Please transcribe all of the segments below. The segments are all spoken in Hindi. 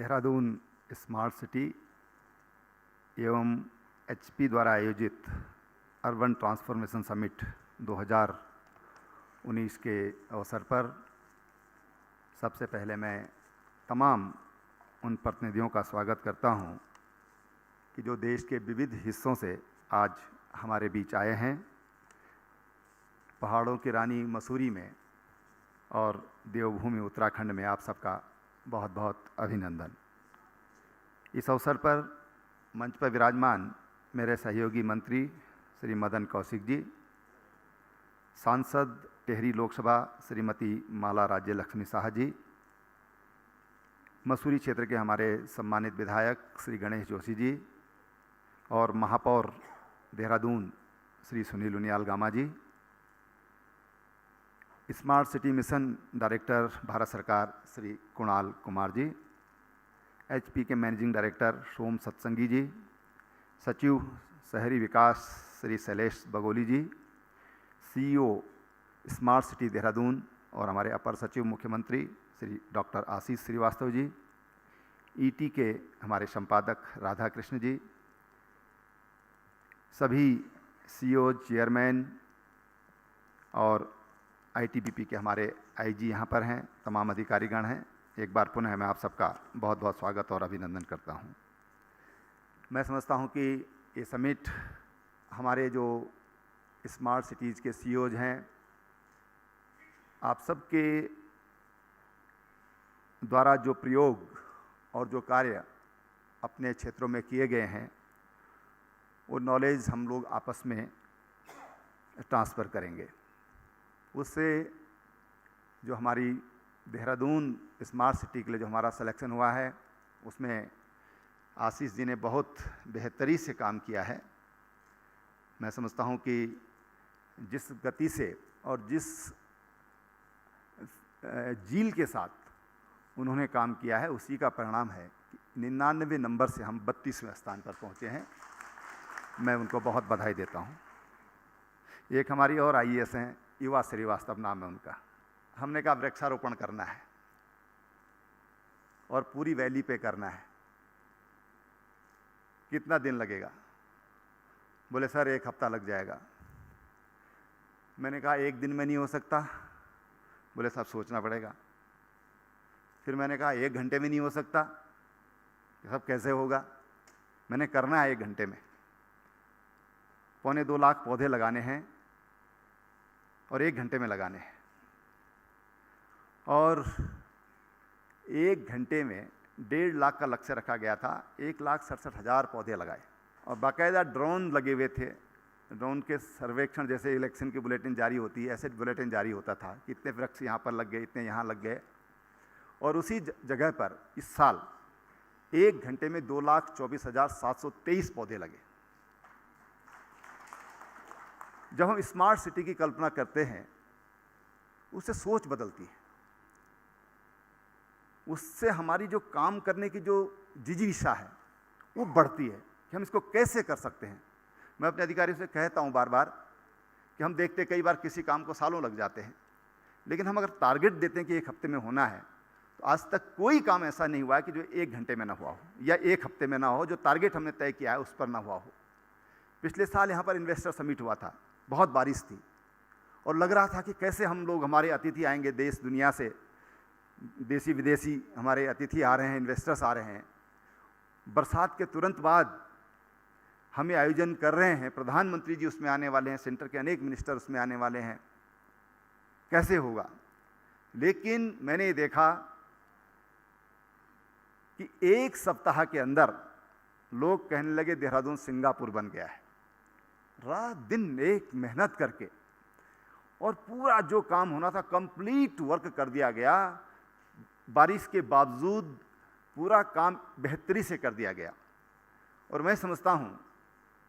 देहरादून स्मार्ट सिटी एवं एचपी द्वारा आयोजित अर्बन ट्रांसफॉर्मेशन समिट 2019 के अवसर पर सबसे पहले मैं तमाम उन प्रतिनिधियों का स्वागत करता हूं कि जो देश के विविध हिस्सों से आज हमारे बीच आए हैं। पहाड़ों की रानी मसूरी में और देवभूमि उत्तराखंड में आप सबका बहुत बहुत अभिनंदन। इस अवसर पर मंच पर विराजमान मेरे सहयोगी मंत्री श्री मदन कौशिक जी, सांसद टिहरी लोकसभा श्रीमती माला राज्य लक्ष्मी शाह जी, मसूरी क्षेत्र के हमारे सम्मानित विधायक श्री गणेश जोशी जी और महापौर Dehradun Shri Sunil Uniyal Gama ji, smart city mission director Bharat सरकार श्री कुणाल कुमार जी, एचपी के मैनेजिंग डायरेक्टर सोम सत्संगी जी, सचिव शहरी विकास Shri Shailesh Bagoli ji, CEO smart city Dehradun और हमारे अपर सचिव मुख्यमंत्री श्री डॉक्टर आशीष श्रीवास्तव जी, ईटी के हमारे संपादक राधा कृष्ण जी, सभी सीईओ चेयरमैन और आईटीबीपी के हमारे आईजी यहाँ पर हैं, तमाम अधिकारीगण हैं। एक बार पुनः मैं आप सबका बहुत बहुत स्वागत और अभिनंदन करता हूँ। मैं समझता हूँ कि ये समिट हमारे जो स्मार्ट सिटीज़ के सीईओज हैं, आप सबके द्वारा जो प्रयोग और जो कार्य अपने क्षेत्रों में किए गए हैं, वो नॉलेज हम लोग आपस में ट्रांसफ़र करेंगे। उससे जो हमारी देहरादून स्मार्ट सिटी के लिए जो हमारा सिलेक्शन हुआ है, उसमें आशीष जी ने बहुत बेहतरी से काम किया है। मैं समझता हूँ कि जिस गति से और जिस जील के साथ उन्होंने काम किया है, उसी का परिणाम है कि 99 नंबर से हम 32वें स्थान पर पहुँचे हैं। मैं उनको बहुत बधाई देता हूँ। एक हमारी और आईएएस हैं, युवा श्रीवास्तव नाम है उनका। हमने कहा वृक्षारोपण करना है और पूरी वैली पे करना है, कितना दिन लगेगा? बोले सर 1 हफ्ता लग जाएगा। मैंने कहा 1 दिन में नहीं हो सकता। बोले साहब सोचना पड़ेगा। फिर मैंने कहा 1 घंटे में नहीं हो सकता। सब कैसे होगा? मैंने करना है 1 घंटे में। 2.25 लाख पौधे लगाने हैं और 1 घंटे में लगाने हैं। और 1 घंटे में 1.5 लाख का लक्ष्य रखा गया था। 1,67,000 पौधे लगाए और बाकायदा ड्रोन लगे हुए थे। ड्रोन के सर्वेक्षण जैसे इलेक्शन की बुलेटिन जारी होती है, ऐसे बुलेटिन जारी होता था कि इतने वृक्ष यहाँ पर लग गए, इतने यहाँ लग गए। और उसी जगह पर इस साल 1 घंटे में 2,24,723 पौधे लगे। जब हम स्मार्ट सिटी की कल्पना करते हैं, उससे सोच बदलती है, उससे हमारी जो काम करने की जो जिज्ञासा है वो बढ़ती है कि हम इसको कैसे कर सकते हैं। मैं अपने अधिकारियों से कहता हूँ बार बार कि हम देखते कई बार किसी काम को सालों लग जाते हैं, लेकिन हम अगर टारगेट देते हैं कि 1 हफ्ते में होना है, तो आज तक कोई काम ऐसा नहीं हुआ है कि जो 1 घंटे में ना हुआ हो या 1 हफ्ते में ना हो। जो टारगेट हमने तय किया है उस पर ना हुआ हो। पिछले साल यहाँ पर इन्वेस्टर समिट हुआ था, बहुत बारिश थी और लग रहा था कि कैसे हम लोग, हमारे अतिथि आएंगे देश दुनिया से, देसी विदेशी हमारे अतिथि आ रहे हैं, इन्वेस्टर्स आ रहे हैं। बरसात के तुरंत बाद हम ये आयोजन कर रहे हैं, प्रधानमंत्री जी उसमें आने वाले हैं, सेंटर के अनेक मिनिस्टर उसमें आने वाले हैं, कैसे होगा? लेकिन मैंने ये देखा कि 1 सप्ताह के अंदर लोग कहने लगे देहरादून सिंगापुर बन गया है। रात दिन एक मेहनत करके और पूरा जो काम होना था कंप्लीट वर्क कर दिया गया। बारिश के बावजूद पूरा काम बेहतरी से कर दिया गया। और मैं समझता हूँ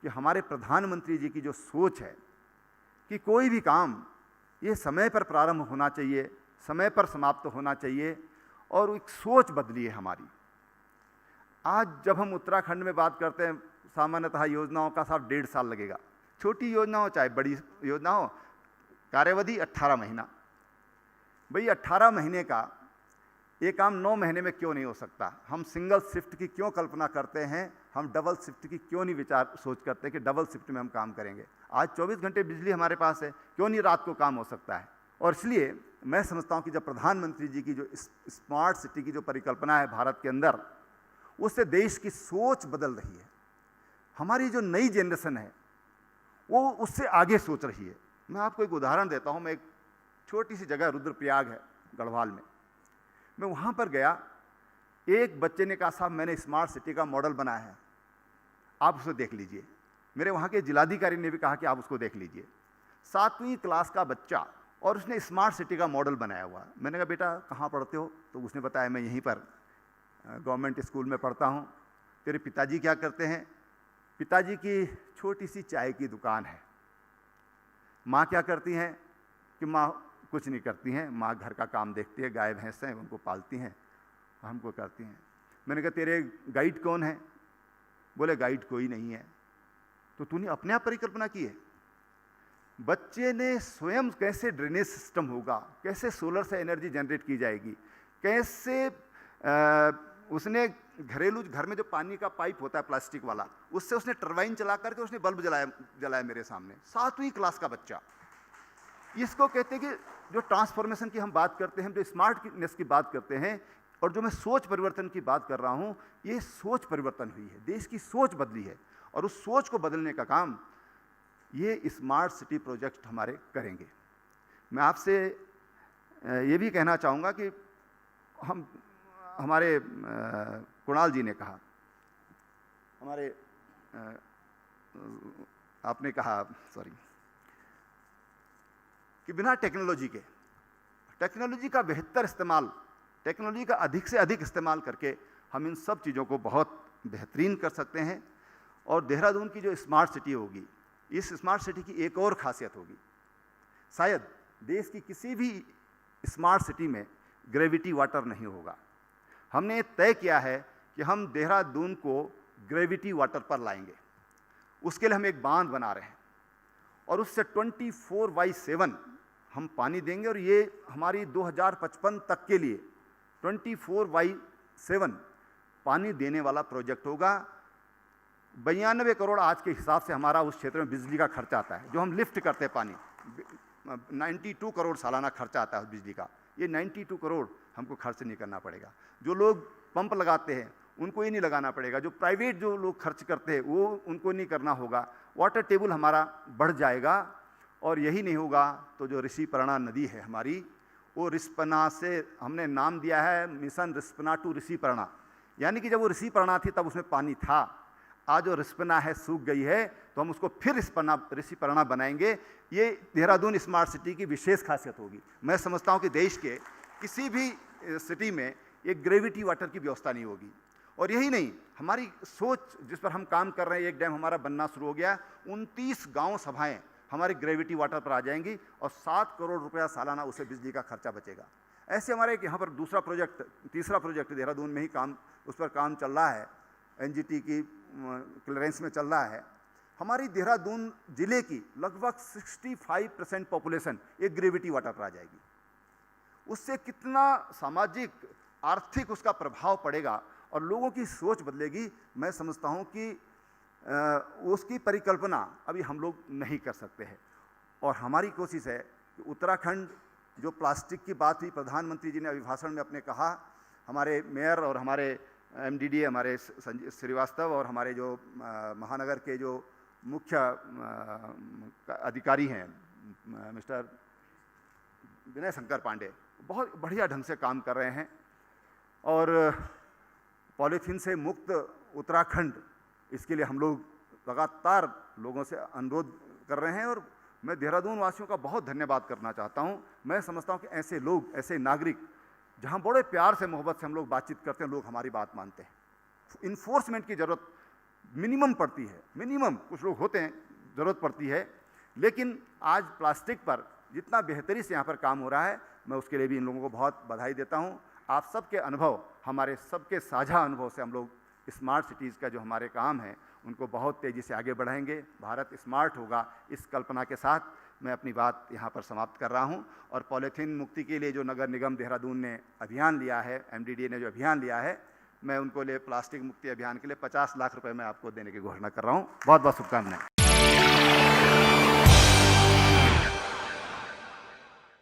कि हमारे प्रधानमंत्री जी की जो सोच है कि कोई भी काम ये समय पर प्रारंभ होना चाहिए, समय पर समाप्त होना चाहिए, और एक सोच बदली है हमारी। आज जब हम उत्तराखंड में बात करते हैं, सामान्यतः योजनाओं का साथ 1.5 साल लगेगा। छोटी योजना हो चाहे बड़ी योजना हो, कार्यवधि 18 महीना। भाई 18 महीने का ये काम 9 महीने में क्यों नहीं हो सकता? हम सिंगल शिफ्ट की क्यों कल्पना करते हैं? हम डबल शिफ्ट की क्यों नहीं सोच करते कि डबल शिफ्ट में हम काम करेंगे? आज 24 घंटे बिजली हमारे पास है, क्यों नहीं रात को काम हो सकता है? और इसलिए मैं समझता हूँ कि जब प्रधानमंत्री जी की जो स्मार्ट सिटी की जो परिकल्पना है भारत के अंदर, उससे देश की सोच बदल रही है। हमारी जो नई जनरेशन है वो उससे आगे सोच रही है। मैं आपको एक उदाहरण देता हूँ। मैं एक छोटी सी जगह रुद्रप्रयाग है गढ़वाल में, मैं वहाँ पर गया। एक बच्चे ने कहा साहब मैंने स्मार्ट सिटी का मॉडल बनाया है, आप उसको देख लीजिए। मेरे वहाँ के जिलाधिकारी ने भी कहा कि आप उसको देख लीजिए। 7वीं क्लास का बच्चा, और उसने स्मार्ट सिटी का मॉडल बनाया हुआ। मैंने कहा बेटा कहाँ पढ़ते हो? तो उसने बताया मैं यहीं पर गवर्नमेंट स्कूल में पढ़ता हूँ। तेरे पिताजी क्या करते हैं? पिताजी की छोटी सी चाय की दुकान है। माँ क्या करती हैं? कि माँ कुछ नहीं करती हैं, माँ घर का काम देखती है, गाय भैंस हैं उनको पालती हैं, हमको करती हैं। मैंने कहा तेरे गाइड कौन है? बोले गाइड कोई नहीं है। तो तूने अपने आप परिकल्पना की है? बच्चे ने स्वयं कैसे ड्रेनेज सिस्टम होगा, कैसे सोलर से एनर्जी जनरेट की जाएगी, कैसे उसने घरेलू घर में जो पानी का पाइप होता है प्लास्टिक वाला, उससे उसने टरबाइन चला करके उसने बल्ब जलाया मेरे सामने। 7वीं क्लास का बच्चा। इसको कहते हैं कि जो ट्रांसफॉर्मेशन की हम बात करते हैं, जो स्मार्टनेस की बात करते हैं, और जो मैं सोच परिवर्तन की बात कर रहा हूं, ये सोच परिवर्तन हुई है, देश की सोच बदली है। और उस सोच को बदलने का काम ये स्मार्ट सिटी प्रोजेक्ट हमारे करेंगे। मैं आपसे ये भी कहना चाहूँगा कि हमारे कुणाल जी ने कहा, आपने कहा कि बिना टेक्नोलॉजी का बेहतर इस्तेमाल, टेक्नोलॉजी का अधिक से अधिक इस्तेमाल करके हम इन सब चीज़ों को बहुत बेहतरीन कर सकते हैं। और देहरादून की जो स्मार्ट सिटी होगी, इस स्मार्ट सिटी की एक और खासियत होगी, शायद देश की किसी भी स्मार्ट सिटी में ग्रेविटी वाटर नहीं होगा। हमने तय किया है कि हम देहरादून को ग्रेविटी वाटर पर लाएंगे। उसके लिए हम एक बांध बना रहे हैं और उससे 24/7 हम पानी देंगे। और ये हमारी 2055 तक के लिए 24/7 पानी देने वाला प्रोजेक्ट होगा। 92 करोड़ आज के हिसाब से हमारा उस क्षेत्र में बिजली का खर्चा आता है। जो हम लिफ्ट करते हैं पानी, 92 करोड़ सालाना खर्चा आता है बिजली का। ये 92 करोड़ हमको खर्च नहीं करना पड़ेगा। जो लोग पंप लगाते हैं उनको ये नहीं लगाना पड़ेगा। जो प्राइवेट जो लोग खर्च करते हैं वो उनको नहीं करना होगा। वाटर टेबल हमारा बढ़ जाएगा। और यही नहीं होगा तो जो ऋषिपर्णा नदी है हमारी, वो रिस्पना से हमने नाम दिया है मिशन रिस्पना टू ऋषिपर्णा। यानी कि जब वो ऋषिपर्णा थी तब उसमें पानी था, आज जो रिस्पना है सूख गई है, तो हम उसको फिर ऋषिपर्णा बनाएंगे। ये देहरादून स्मार्ट सिटी की विशेष खासियत होगी। मैं समझता हूँ कि देश के किसी भी सिटी में एक ग्रेविटी वाटर की व्यवस्था नहीं होगी। और यही नहीं, हमारी सोच जिस पर हम काम कर रहे हैं, एक डैम हमारा बनना शुरू हो गया, 29 गांव सभाएं हमारी ग्रेविटी वाटर पर आ जाएंगी और 7 करोड़ रुपया सालाना उसे बिजली का खर्चा बचेगा। ऐसे हमारे यहाँ पर तीसरा प्रोजेक्ट देहरादून में ही उस पर काम चल रहा है, NGT की क्लियरेंस में चल रहा है। हमारी देहरादून जिले की लगभग 65% पॉपुलेशन एक ग्रेविटी वाटर पर आ जाएगी। उससे कितना सामाजिक आर्थिक उसका प्रभाव पड़ेगा और लोगों की सोच बदलेगी। मैं समझता हूँ कि उसकी परिकल्पना अभी हम लोग नहीं कर सकते हैं। और हमारी कोशिश है कि उत्तराखंड, जो प्लास्टिक की बात हुई, प्रधानमंत्री जी ने अभिभाषण में अपने कहा, हमारे मेयर और हमारे MDD हमारे संजय श्रीवास्तव और हमारे जो महानगर के जो मुख्य अधिकारी हैं मिस्टर विनय शंकर पांडे, बहुत बढ़िया ढंग से काम कर रहे हैं। और पॉलीथीन से मुक्त उत्तराखंड, इसके लिए हम लोग लगातार लोगों से अनुरोध कर रहे हैं। और मैं देहरादून वासियों का बहुत धन्यवाद करना चाहता हूं। मैं समझता हूं कि ऐसे लोग, ऐसे नागरिक, जहां बड़े प्यार से, मोहब्बत से हम लोग बातचीत करते हैं, लोग हमारी बात मानते हैं। इन्फोर्समेंट की ज़रूरत मिनिमम पड़ती है, मिनिमम कुछ लोग होते हैं, ज़रूरत पड़ती है। लेकिन आज प्लास्टिक पर जितना बेहतरी से यहाँ पर काम हो रहा है, मैं उसके लिए भी इन लोगों को बहुत बधाई देता हूँ। आप सबके अनुभव, हमारे सबके साझा अनुभव से हम लोग स्मार्ट सिटीज़ का जो हमारे काम है उनको बहुत तेज़ी से आगे बढ़ाएंगे। भारत स्मार्ट होगा, इस कल्पना के साथ मैं अपनी बात यहाँ पर समाप्त कर रहा हूँ। और पॉलीथीन मुक्ति के लिए जो नगर निगम देहरादून ने अभियान लिया है, एमडीडीए ने जो अभियान लिया है, मैं उनको लिए प्लास्टिक मुक्ति अभियान के लिए 50 लाख रुपए मैं आपको देने की घोषणा कर रहा हूँ। बहुत बहुत शुभकामनाएं।